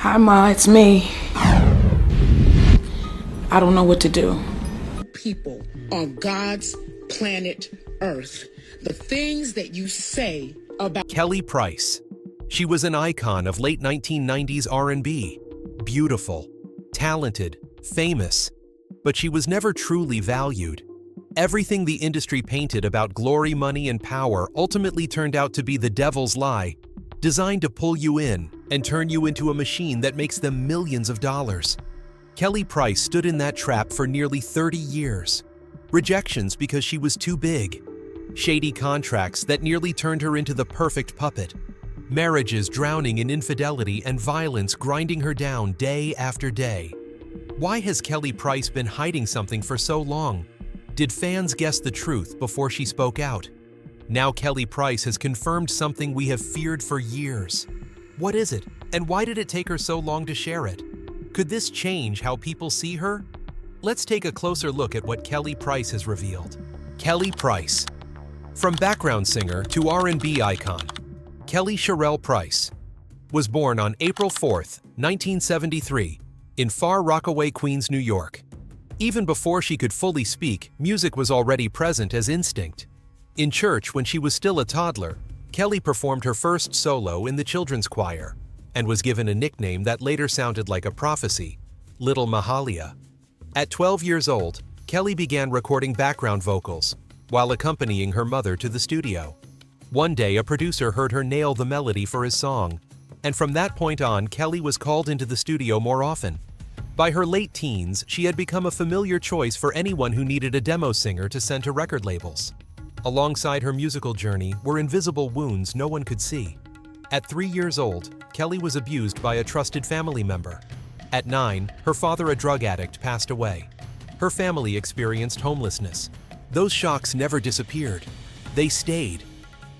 Hi, Ma, it's me. I don't know what to do. People on God's planet Earth, the things that you say about Kelly Price. She was an icon of late 1990s R&B. Beautiful, talented, famous, but she was never truly valued. Everything the industry painted about glory, money, and power ultimately turned out to be the devil's lie, designed to pull you in and turn you into a machine that makes them millions of dollars. Kelly Price stood in that trap for nearly 30 years. Rejections because she was too big. Shady contracts that nearly turned her into the perfect puppet. Marriages drowning in infidelity and violence grinding her down day after day. Why has Kelly Price been hiding something for so long? Did fans guess the truth before she spoke out? Now Kelly Price has confirmed something we have feared for years. What is it, and why did it take her so long to share it? Could this change how people see her? Let's take a closer look at what Kelly Price has revealed. Kelly Price. From background singer to R&B icon, Kelly Sherelle Price was born on April 4, 1973, in Far Rockaway, Queens, New York. Even before she could fully speak, music was already present as instinct. In church, when she was still a toddler, Kelly performed her first solo in the children's choir and was given a nickname that later sounded like a prophecy, Little Mahalia. At 12 years old, Kelly began recording background vocals while accompanying her mother to the studio. One day, a producer heard her nail the melody for his song, and from that point on, Kelly was called into the studio more often. By her late teens, she had become a familiar choice for anyone who needed a demo singer to send to record labels. Alongside her musical journey were invisible wounds no one could see. At 3 years old, Kelly was abused by a trusted family member. At 9, her father, a drug addict, passed away. Her family experienced homelessness. Those shocks never disappeared. They stayed.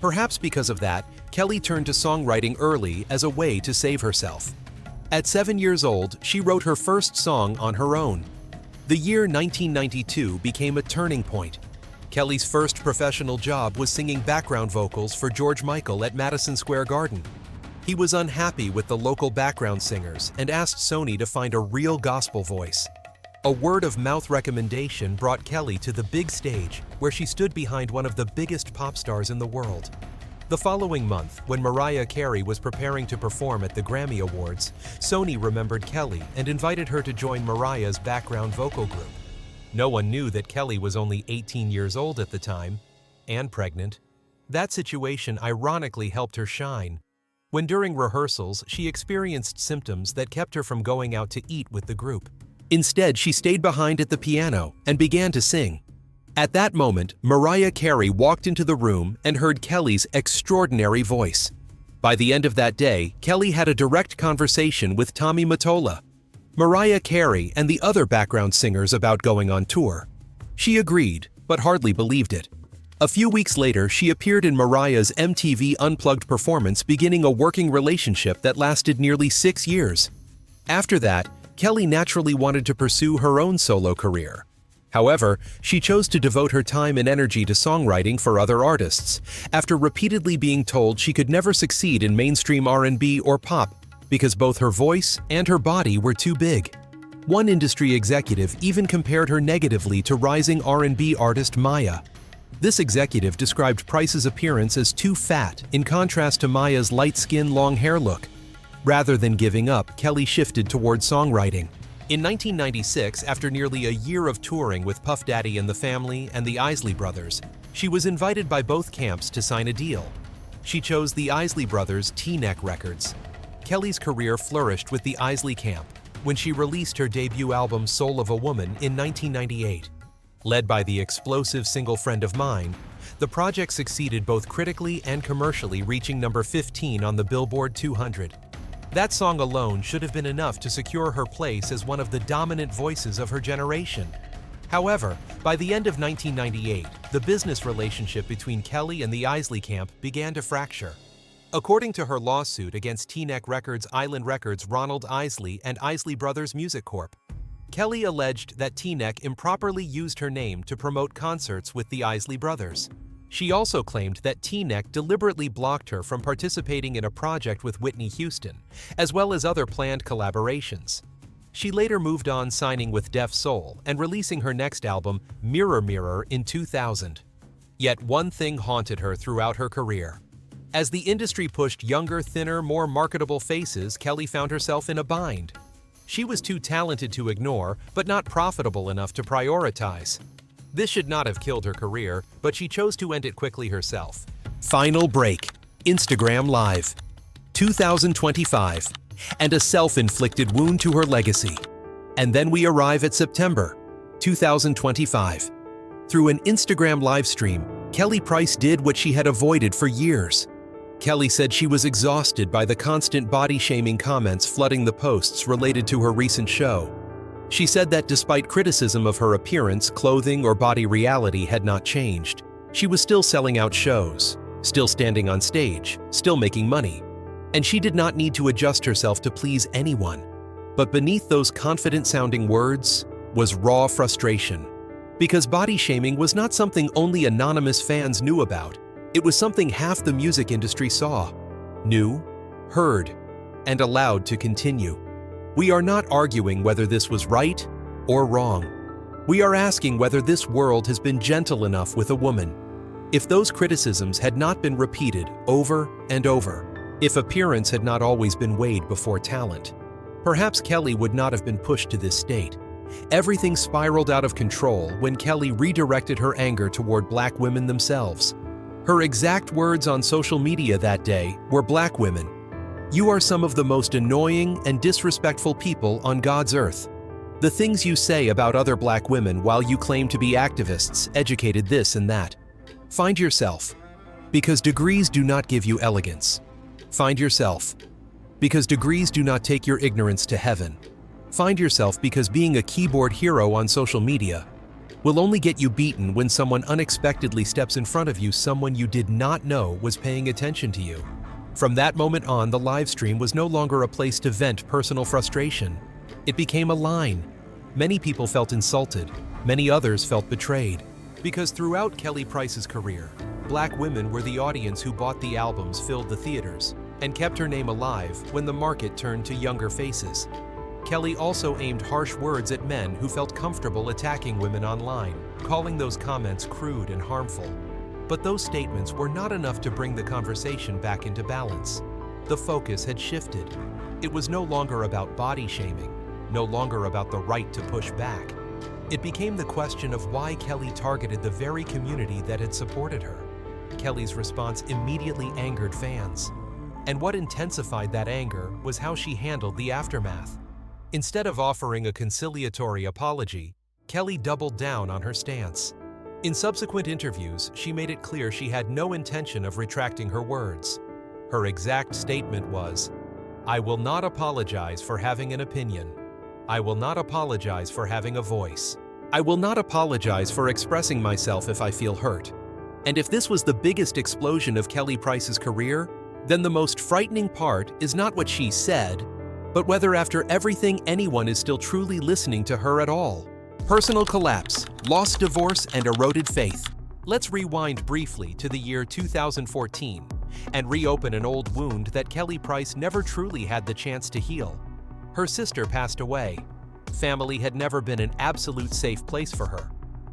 Perhaps because of that, Kelly turned to songwriting early as a way to save herself. At 7 years old, she wrote her first song on her own. The year 1992 became a turning point. Kelly's first professional job was singing background vocals for George Michael at Madison Square Garden. He was unhappy with the local background singers and asked Sony to find a real gospel voice. A word-of-mouth recommendation brought Kelly to the big stage, where she stood behind one of the biggest pop stars in the world. The following month, when Mariah Carey was preparing to perform at the Grammy Awards, Sony remembered Kelly and invited her to join Mariah's background vocal group. No one knew that Kelly was only 18 years old at the time, and pregnant. That situation ironically helped her shine, when during rehearsals she experienced symptoms that kept her from going out to eat with the group. Instead, she stayed behind at the piano and began to sing. At that moment, Mariah Carey walked into the room and heard Kelly's extraordinary voice. By the end of that day, Kelly had a direct conversation with Tommy Mottola, Mariah Carey, and the other background singers about going on tour. She agreed, but hardly believed it. A few weeks later, she appeared in Mariah's MTV Unplugged performance, beginning a working relationship that lasted nearly 6 years. After that, Kelly naturally wanted to pursue her own solo career. However, she chose to devote her time and energy to songwriting for other artists, after repeatedly being told she could never succeed in mainstream R&B or pop because both her voice and her body were too big. One industry executive even compared her negatively to rising R&B artist Maya. This executive described Price's appearance as too fat, in contrast to Maya's light skin, long hair look. Rather than giving up, Kelly shifted toward songwriting. In 1996, after nearly a year of touring with Puff Daddy and the Family and the Isley Brothers, she was invited by both camps to sign a deal. She chose the Isley Brothers' T-Neck Records. Kelly's career flourished with the Isley camp when she released her debut album Soul of a Woman in 1998. Led by the explosive single Friend of Mine, the project succeeded both critically and commercially, reaching number 15 on the Billboard 200. That song alone should have been enough to secure her place as one of the dominant voices of her generation. However, by the end of 1998, the business relationship between Kelly and the Isley camp began to fracture. According to her lawsuit against T-Neck Records, Island Records, Ronald Isley, and Isley Brothers Music Corp., Kelly alleged that T-Neck improperly used her name to promote concerts with the Isley Brothers. She also claimed that T-Neck deliberately blocked her from participating in a project with Whitney Houston, as well as other planned collaborations. She later moved on, signing with Def Soul and releasing her next album, Mirror Mirror, in 2000. Yet one thing haunted her throughout her career. As the industry pushed younger, thinner, more marketable faces, Kelly found herself in a bind. She was too talented to ignore, but not profitable enough to prioritize. This should not have killed her career, but she chose to end it quickly herself. Final break. Instagram Live. 2025. And a self-inflicted wound to her legacy. And then we arrive at September 2025. Through an Instagram live stream, Kelly Price did what she had avoided for years. Kelly said she was exhausted by the constant body-shaming comments flooding the posts related to her recent show. She said that despite criticism of her appearance, clothing, or body reality had not changed, she was still selling out shows, still standing on stage, still making money. And she did not need to adjust herself to please anyone. But beneath those confident-sounding words was raw frustration. Because body shaming was not something only anonymous fans knew about. It was something half the music industry saw, knew, heard, and allowed to continue. We are not arguing whether this was right or wrong. We are asking whether this world has been gentle enough with a woman. If those criticisms had not been repeated over and over, if appearance had not always been weighed before talent, perhaps Kelly would not have been pushed to this state. Everything spiraled out of control when Kelly redirected her anger toward Black women themselves. Her exact words on social media that day were, "Black women, you are some of the most annoying and disrespectful people on God's earth. The things you say about other Black women while you claim to be activists, educated, this and that. Find yourself, because degrees do not give you elegance. Find yourself, because degrees do not take your ignorance to heaven. Find yourself, because being a keyboard hero on social media will only get you beaten when someone unexpectedly steps in front of you, someone you did not know was paying attention to you." From that moment on, the live stream was no longer a place to vent personal frustration. It became a line. Many people felt insulted. Many others felt betrayed. Because throughout Kelly Price's career, Black women were the audience who bought the albums, filled the theaters, and kept her name alive when the market turned to younger faces. Kelly also aimed harsh words at men who felt comfortable attacking women online, calling those comments crude and harmful. But those statements were not enough to bring the conversation back into balance. The focus had shifted. It was no longer about body shaming, no longer about the right to push back. It became the question of why Kelly targeted the very community that had supported her. Kelly's response immediately angered fans. And what intensified that anger was how she handled the aftermath. Instead of offering a conciliatory apology, Kelly doubled down on her stance. In subsequent interviews, she made it clear she had no intention of retracting her words. Her exact statement was, "I will not apologize for having an opinion. I will not apologize for having a voice. I will not apologize for expressing myself if I feel hurt." And if this was the biggest explosion of Kelly Price's career, then the most frightening part is not what she said, but whether after everything anyone is still truly listening to her at all. Personal collapse, lost divorce, and eroded faith. Let's rewind briefly to the year 2014 and reopen an old wound that Kelly Price never truly had the chance to heal. Her sister passed away. Family had never been an absolute safe place for her.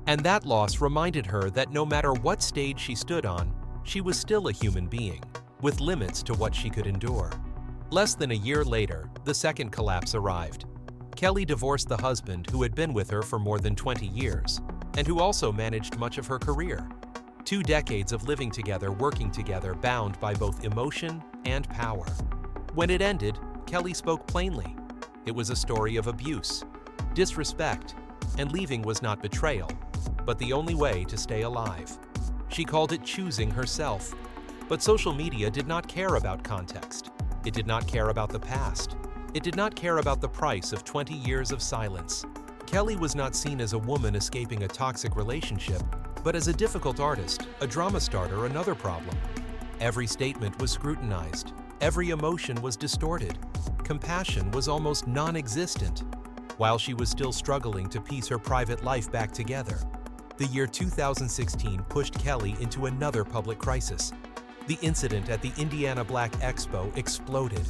And that loss reminded her that no matter what stage she stood on, she was still a human being, with limits to what she could endure. Less than a year later, the second collapse arrived. Kelly divorced the husband who had been with her for more than 20 years, and who also managed much of her career. 2 decades of living together, working together, bound by both emotion and power. When it ended, Kelly spoke plainly. It was a story of abuse, disrespect, and leaving was not betrayal, but the only way to stay alive. She called it choosing herself. But social media did not care about context. It did not care about the past. It did not care about the price of 20 years of silence. Kelly was not seen as a woman escaping a toxic relationship, but as a difficult artist, a drama starter, another problem. Every statement was scrutinized. Every emotion was distorted. Compassion was almost non-existent, while she was still struggling to piece her private life back together. the year 2016 pushed Kelly into another public crisis. The incident at the Indiana Black Expo exploded.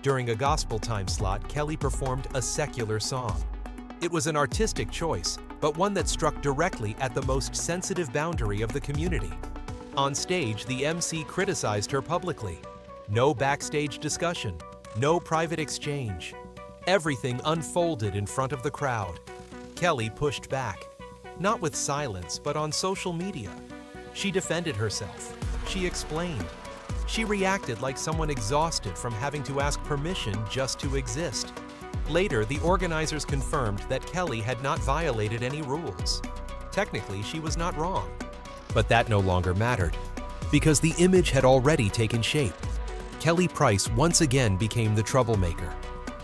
During a gospel time slot, Kelly performed a secular song. It was an artistic choice, but one that struck directly at the most sensitive boundary of the community. On stage, the MC criticized her publicly. No backstage discussion, no private exchange. Everything unfolded in front of the crowd. Kelly pushed back, not with silence, but on social media. She defended herself. She explained. She reacted like someone exhausted from having to ask permission just to exist. Later, the organizers confirmed that Kelly had not violated any rules. Technically, she was not wrong. But that no longer mattered, because the image had already taken shape. Kelly Price once again became the troublemaker,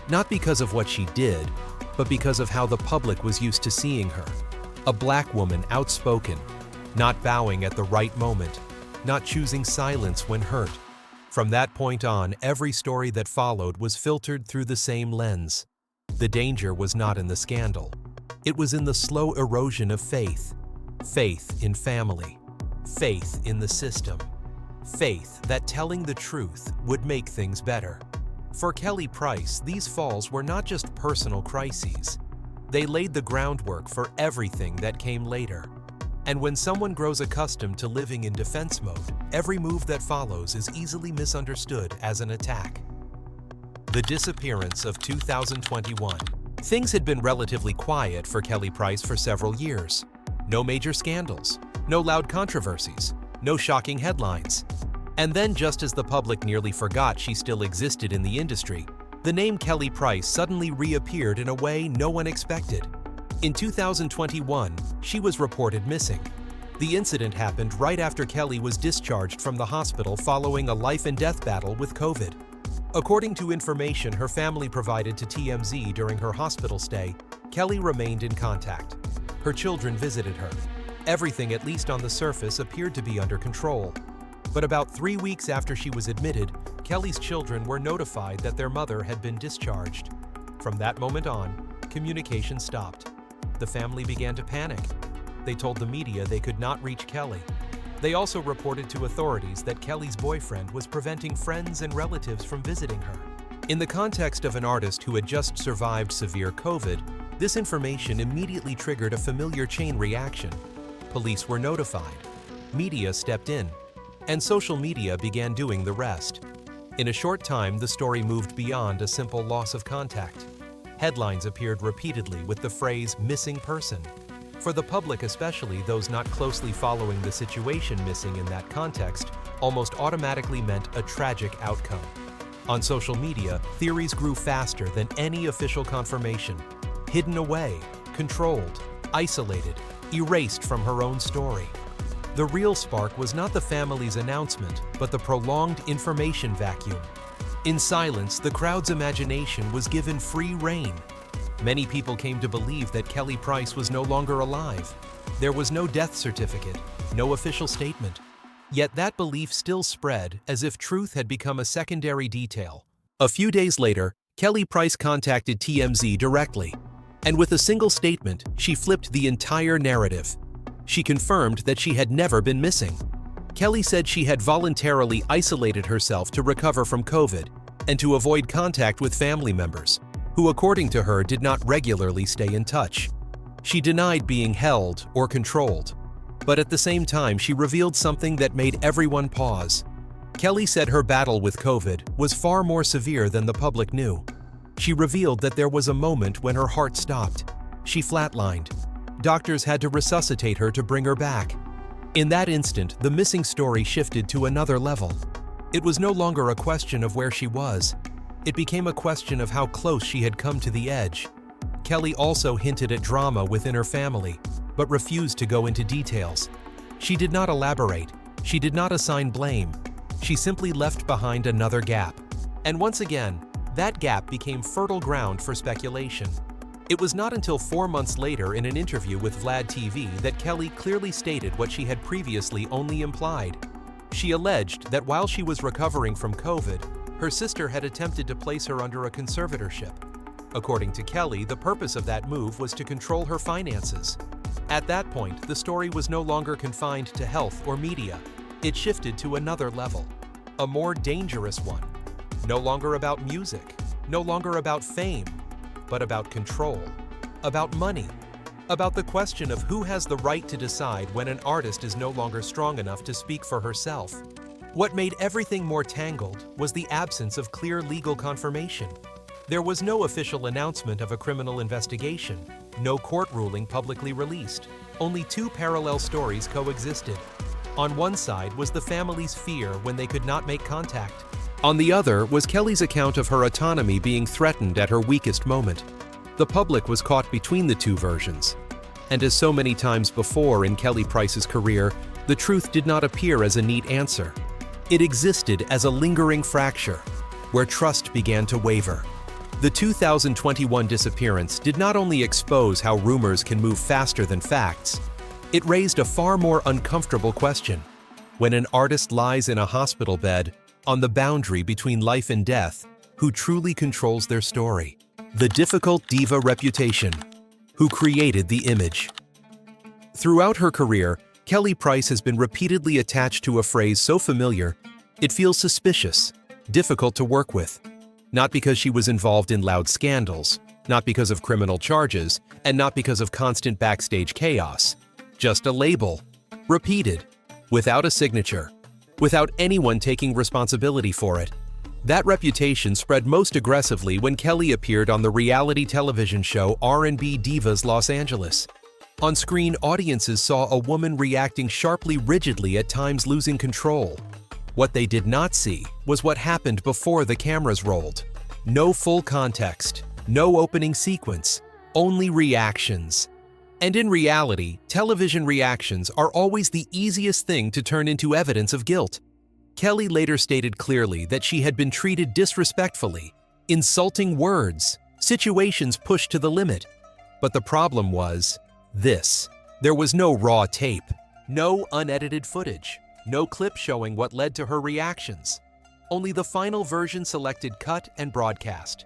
not because of what she did, but because of how the public was used to seeing her. A black woman outspoken, not bowing at the right moment, not choosing silence when hurt. From that point on, every story that followed was filtered through the same lens. The danger was not in the scandal. It was in the slow erosion of faith. Faith in family. Faith in the system. Faith that telling the truth would make things better. For Kelly Price, these falls were not just personal crises. They laid the groundwork for everything that came later. And when someone grows accustomed to living in defense mode, every move that follows is easily misunderstood as an attack. The disappearance of 2021. Things had been relatively quiet for Kelly Price for several years. No major scandals, no loud controversies, no shocking headlines. And then, just as the public nearly forgot she still existed in the industry, the name Kelly Price suddenly reappeared in a way no one expected. In 2021, she was reported missing. The incident happened right after Kelly was discharged from the hospital following a life-and-death battle with COVID. According to information her family provided to TMZ during her hospital stay, Kelly remained in contact. Her children visited her. Everything, at least on the surface, appeared to be under control. But about 3 weeks after she was admitted, Kelly's children were notified that their mother had been discharged. From that moment on, communication stopped. The family began to panic. They told the media they could not reach Kelly. They also reported to authorities that Kelly's boyfriend was preventing friends and relatives from visiting her. In the context of an artist who had just survived severe COVID, this information immediately triggered a familiar chain reaction. Police were notified. Media stepped in. And social media began doing the rest. In a short time, the story moved beyond a simple loss of contact. Headlines appeared repeatedly with the phrase "missing person." For the public, especially those not closely following the situation, missing in that context almost automatically meant a tragic outcome. On social media, theories grew faster than any official confirmation. Hidden away, controlled, isolated, erased from her own story. The real spark was not the family's announcement, but the prolonged information vacuum. In silence, the crowd's imagination was given free rein. Many people came to believe that Kelly Price was no longer alive. There was no death certificate, no official statement. Yet that belief still spread as if truth had become a secondary detail. A few days later, Kelly Price contacted TMZ directly. And with a single statement, she flipped the entire narrative. She confirmed that she had never been missing. Kelly said she had voluntarily isolated herself to recover from COVID and to avoid contact with family members, who, according to her, did not regularly stay in touch. She denied being held or controlled. But at the same time, she revealed something that made everyone pause. Kelly said her battle with COVID was far more severe than the public knew. She revealed that there was a moment when her heart stopped. She flatlined. Doctors had to resuscitate her to bring her back. In that instant, the missing story shifted to another level. It was no longer a question of where she was. It became a question of how close she had come to the edge. Kelly also hinted at drama within her family, but refused to go into details. She did not elaborate. She did not assign blame. She simply left behind another gap. And once again, that gap became fertile ground for speculation. It was not until 4 months later in an interview with Vlad TV that Kelly clearly stated what she had previously only implied. She alleged that while she was recovering from COVID, her sister had attempted to place her under a conservatorship. According to Kelly, the purpose of that move was to control her finances. At that point, the story was no longer confined to health or media. It shifted to another level, a more dangerous one. No longer about music, no longer about fame, but about control, about money, about the question of who has the right to decide when an artist is no longer strong enough to speak for herself. What made everything more tangled was the absence of clear legal confirmation. There was no official announcement of a criminal investigation, no court ruling publicly released. Only two parallel stories coexisted. On one side was the family's fear when they could not make contact. On the other was Kelly's account of her autonomy being threatened at her weakest moment. The public was caught between the two versions. And as so many times before in Kelly Price's career, the truth did not appear as a neat answer. It existed as a lingering fracture, where trust began to waver. The 2021 disappearance did not only expose how rumors can move faster than facts, it raised a far more uncomfortable question. When an artist lies in a hospital bed, on the boundary between life and death, who truly controls their story? The difficult diva reputation. Who created the image? Throughout her career, Kelly Price has been repeatedly attached to a phrase so familiar, it feels suspicious, difficult to work with. Not because she was involved in loud scandals, not because of criminal charges, and not because of constant backstage chaos. Just a label, repeated, without a signature, without anyone taking responsibility for it. That reputation spread most aggressively when Kelly appeared on the reality television show R&B Divas Los Angeles. On screen, audiences saw a woman reacting sharply, rigidly, at times losing control. What they did not see was what happened before the cameras rolled. No full context, no opening sequence, only reactions. And in reality, television reactions are always the easiest thing to turn into evidence of guilt. Kelly later stated clearly that she had been treated disrespectfully, insulting words, situations pushed to the limit. But the problem was this. There was no raw tape, no unedited footage, no clip showing what led to her reactions. Only the final version selected cut and broadcast.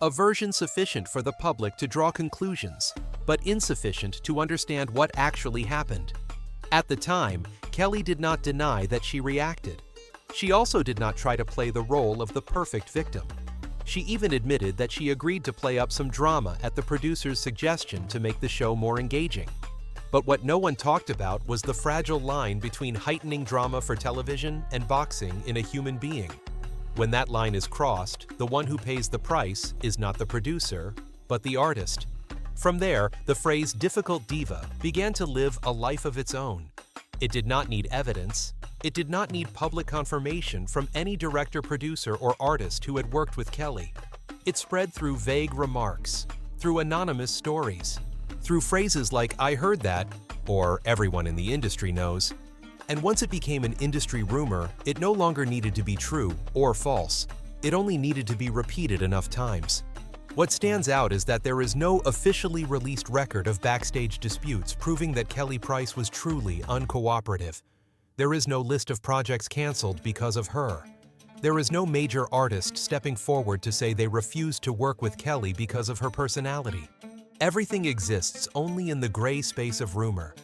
A version sufficient for the public to draw conclusions, but insufficient to understand what actually happened. At the time, Kelly did not deny that she reacted. She also did not try to play the role of the perfect victim. She even admitted that she agreed to play up some drama at the producer's suggestion to make the show more engaging. But what no one talked about was the fragile line between heightening drama for television and boxing in a human being. When that line is crossed, the one who pays the price is not the producer, but the artist. From there, the phrase difficult diva began to live a life of its own. It did not need evidence. It did not need public confirmation from any director, producer, or artist who had worked with Kelly. It spread through vague remarks, through anonymous stories, through phrases like "I heard that," or "everyone in the industry knows." And once it became an industry rumor, it no longer needed to be true or false. It only needed to be repeated enough times. What stands out is that there is no officially released record of backstage disputes proving that Kelly Price was truly uncooperative. There is no list of projects canceled because of her. There is no major artist stepping forward to say they refused to work with Kelly because of her personality. Everything exists only in the gray space of rumor.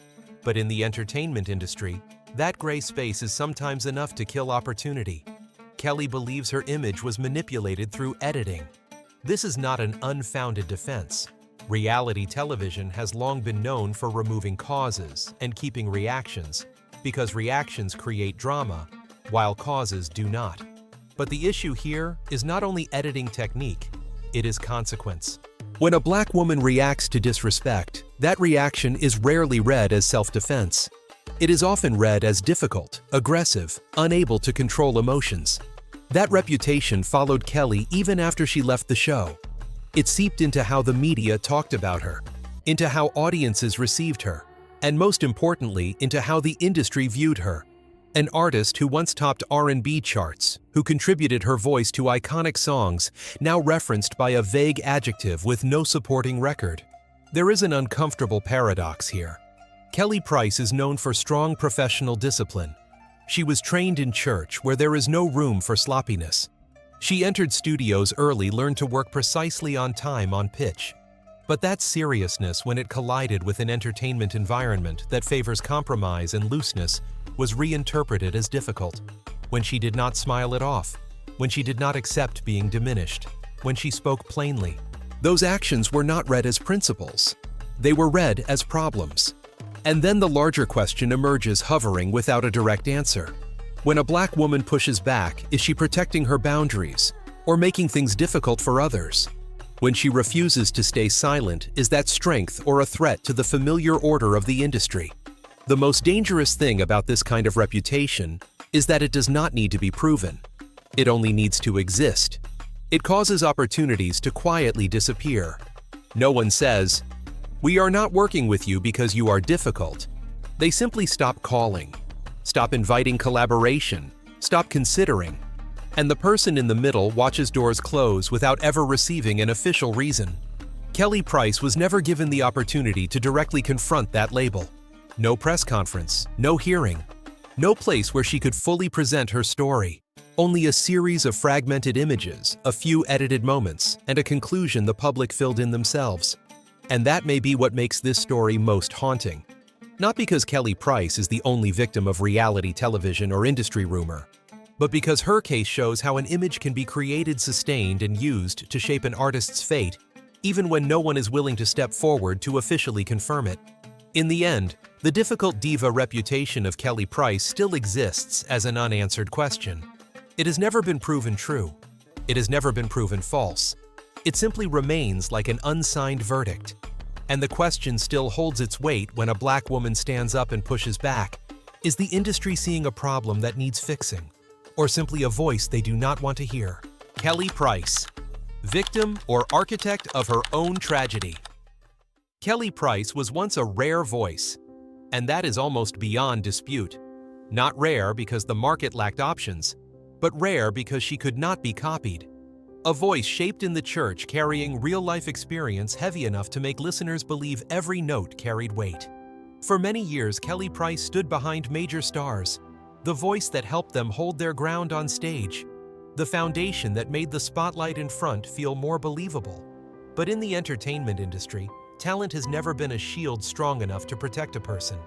But in the entertainment industry, that gray space is sometimes enough to kill opportunity. Kelly believes her image was manipulated through editing. This is not an unfounded defense. Reality television has long been known for removing causes and keeping reactions, because reactions create drama, while causes do not. But the issue here is not only editing technique, it is consequence. When a black woman reacts to disrespect, that reaction is rarely read as self-defense. It is often read as difficult, aggressive, unable to control emotions. That reputation followed Kelly even after she left the show. It seeped into how the media talked about her, into how audiences received her, and most importantly, into how the industry viewed her. An artist who once topped R&B charts, who contributed her voice to iconic songs, now referenced by a vague adjective with no supporting record. There is an uncomfortable paradox here. Kelly Price is known for strong professional discipline. She was trained in church where there is no room for sloppiness. She entered studios early, learned to work precisely on time on pitch. But that seriousness, when it collided with an entertainment environment that favors compromise and looseness, was reinterpreted as difficult. When she did not smile it off, when she did not accept being diminished, when she spoke plainly, those actions were not read as principles. They were read as problems. And then the larger question emerges, hovering without a direct answer. When a Black woman pushes back, is she protecting her boundaries or making things difficult for others? When she refuses to stay silent, is that strength or a threat to the familiar order of the industry? The most dangerous thing about this kind of reputation is that it does not need to be proven. It only needs to exist. It causes opportunities to quietly disappear. No one says, "We are not working with you because you are difficult." They simply stop calling, stop inviting collaboration, stop considering. And the person in the middle watches doors close without ever receiving an official reason. Kelly Price was never given the opportunity to directly confront that label. No press conference, no hearing, no place where she could fully present her story. Only a series of fragmented images, a few edited moments, and a conclusion the public filled in themselves. And that may be what makes this story most haunting. Not because Kelly Price is the only victim of reality television or industry rumor, but because her case shows how an image can be created, sustained, and used to shape an artist's fate, even when no one is willing to step forward to officially confirm it. In the end, the difficult diva reputation of Kelly Price still exists as an unanswered question. It has never been proven true. It has never been proven false. It simply remains like an unsigned verdict. And the question still holds its weight when a Black woman stands up and pushes back. Is the industry seeing a problem that needs fixing? Or simply a voice they do not want to hear? Kelly Price, victim or architect of her own tragedy. Kelly Price was once a rare voice, and that is almost beyond dispute. Not rare because the market lacked options, but rare because she could not be copied. A voice shaped in the church, carrying real-life experience heavy enough to make listeners believe every note carried weight. For many years, Kelly Price stood behind major stars, the voice that helped them hold their ground on stage, the foundation that made the spotlight in front feel more believable. But in the entertainment industry, talent has never been a shield strong enough to protect a person.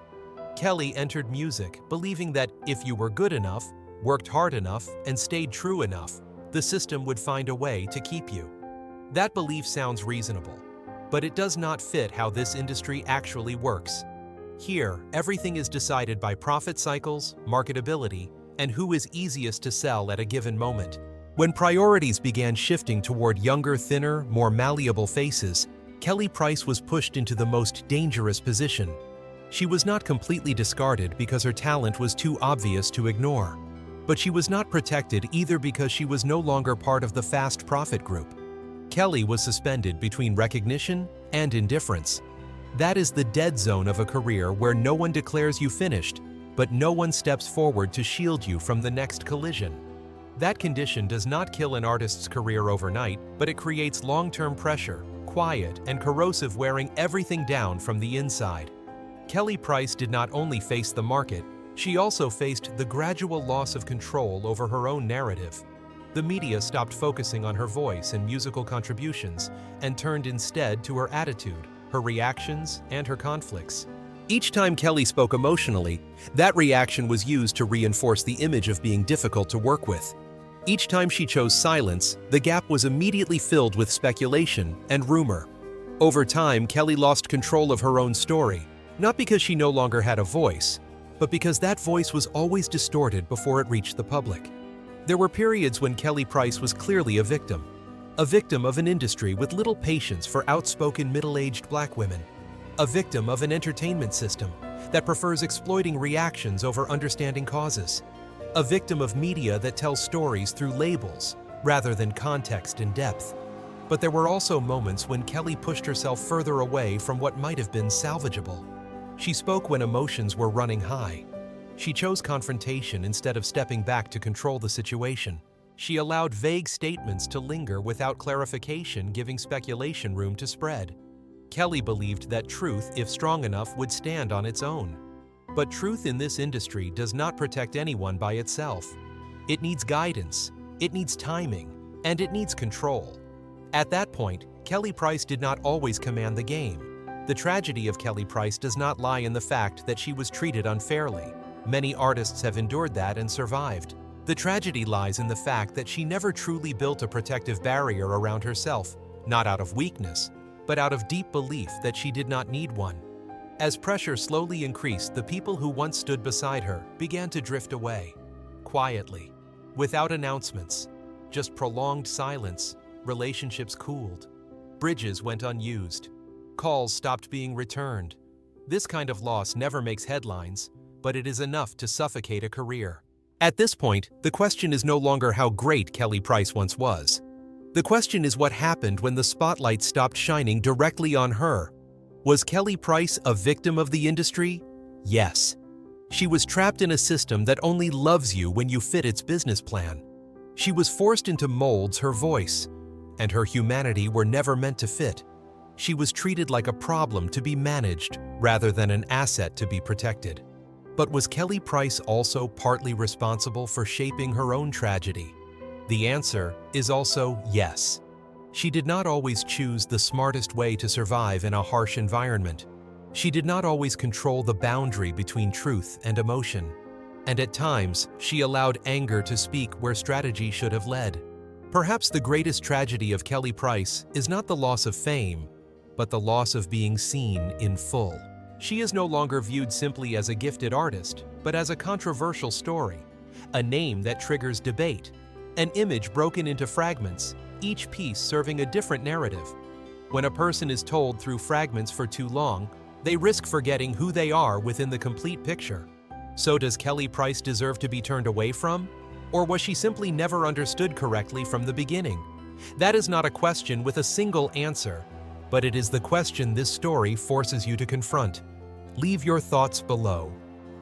Kelly entered music believing that if you were good enough, worked hard enough, and stayed true enough, the system would find a way to keep you. That belief sounds reasonable, but it does not fit how this industry actually works. Here, everything is decided by profit cycles, marketability, and who is easiest to sell at a given moment. When priorities began shifting toward younger, thinner, more malleable faces, Kelly Price was pushed into the most dangerous position. She was not completely discarded because her talent was too obvious to ignore. But she was not protected either because she was no longer part of the fast profit group. Kelly was suspended between recognition and indifference. That is the dead zone of a career where no one declares you finished, but no one steps forward to shield you from the next collision. That condition does not kill an artist's career overnight, but it creates long-term pressure, quiet and corrosive, wearing everything down from the inside. Kelly Price did not only face the market, she also faced the gradual loss of control over her own narrative. The media stopped focusing on her voice and musical contributions and turned instead to her attitude, her reactions, and her conflicts. Each time Kelly spoke emotionally, that reaction was used to reinforce the image of being difficult to work with. Each time she chose silence, the gap was immediately filled with speculation and rumor. Over time, Kelly lost control of her own story, not because she no longer had a voice, but because that voice was always distorted before it reached the public. There were periods when Kelly Price was clearly a victim of an industry with little patience for outspoken middle-aged Black women, a victim of an entertainment system that prefers exploiting reactions over understanding causes, a victim of media that tells stories through labels rather than context and depth. But there were also moments when Kelly pushed herself further away from what might have been salvageable. She spoke when emotions were running high. She chose confrontation instead of stepping back to control the situation. She allowed vague statements to linger without clarification, giving speculation room to spread. Kelly believed that truth, if strong enough, would stand on its own. But truth in this industry does not protect anyone by itself. It needs guidance, it needs timing, and it needs control. At that point, Kelly Price did not always command the game. The tragedy of Kelly Price does not lie in the fact that she was treated unfairly. Many artists have endured that and survived. The tragedy lies in the fact that she never truly built a protective barrier around herself, not out of weakness, but out of deep belief that she did not need one. As pressure slowly increased, the people who once stood beside her began to drift away, quietly, without announcements, just prolonged silence. Relationships cooled. Bridges went unused. Calls stopped being returned. This kind of loss never makes headlines, but it is enough to suffocate a career. At this point, the question is no longer how great Kelly Price once was. The question is what happened when the spotlight stopped shining directly on her. Was Kelly Price a victim of the industry? Yes. She was trapped in a system that only loves you when you fit its business plan. She was forced into molds her voice, and her humanity were never meant to fit. She was treated like a problem to be managed rather than an asset to be protected. But was Kelly Price also partly responsible for shaping her own tragedy? The answer is also yes. She did not always choose the smartest way to survive in a harsh environment. She did not always control the boundary between truth and emotion. And at times, she allowed anger to speak where strategy should have led. Perhaps the greatest tragedy of Kelly Price is not the loss of fame, but the loss of being seen in full. She is no longer viewed simply as a gifted artist, but as a controversial story, a name that triggers debate, an image broken into fragments, each piece serving a different narrative. When a person is told through fragments for too long, they risk forgetting who they are within the complete picture. So does Kelly Price deserve to be turned away from? Or was she simply never understood correctly from the beginning? That is not a question with a single answer, but it is the question this story forces you to confront. Leave your thoughts below.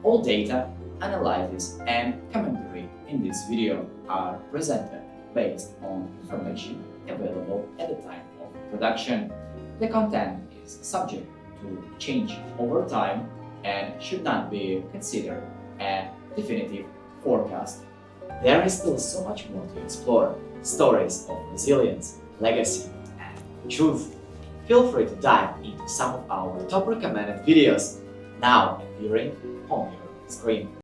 All data, analysis, and commentary in this video are presented based on information available at the time of production. The content is subject to change over time and should not be considered a definitive forecast. There is still so much more to explore. Stories of resilience, legacy, and truth. Feel free to dive into some of our top recommended videos now appearing on your screen.